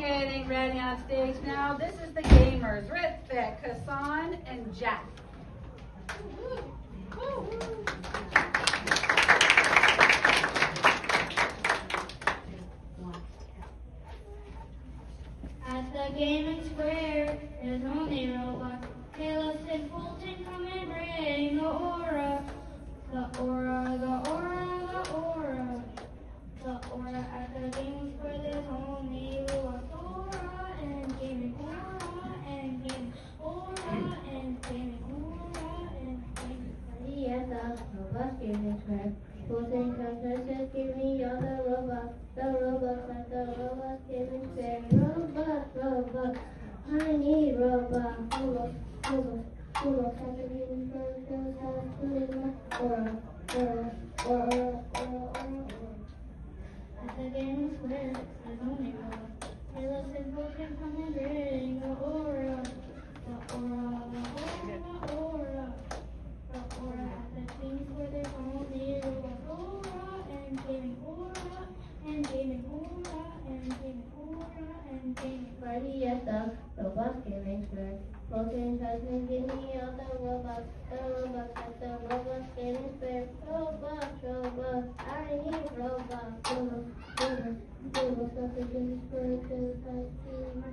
getting ready on stage now. This is the gamers, Ritvik, Hassan, and Jack. At the gaming square, there's only robots. Taylor and Fulton come and bring the aura. The aura, the aura, the aura. The aura at the gaming square, there's only robots. Aura and gaming, aura and gaming, aura and gaming, aura and gaming. Yes, the robots gaming square. Fulton comes and says, give me all the robots. The robots at the robots gaming square. Robots. I need robots. Robots at the gaming square. At the gaming square, there's only robots. Taylor and Fulton come and bring the aura. The aura, the aura, the aura. The aura at the gaming square, there's only robots. Aura and gaming, aura and gaming, aura and gaming, aura and gaming. Party at the robots gaming square. Fulton Husband, give me all the robots at the robots gaming square. Robots, I need robots. Robots at the gaming square, 'cause I see my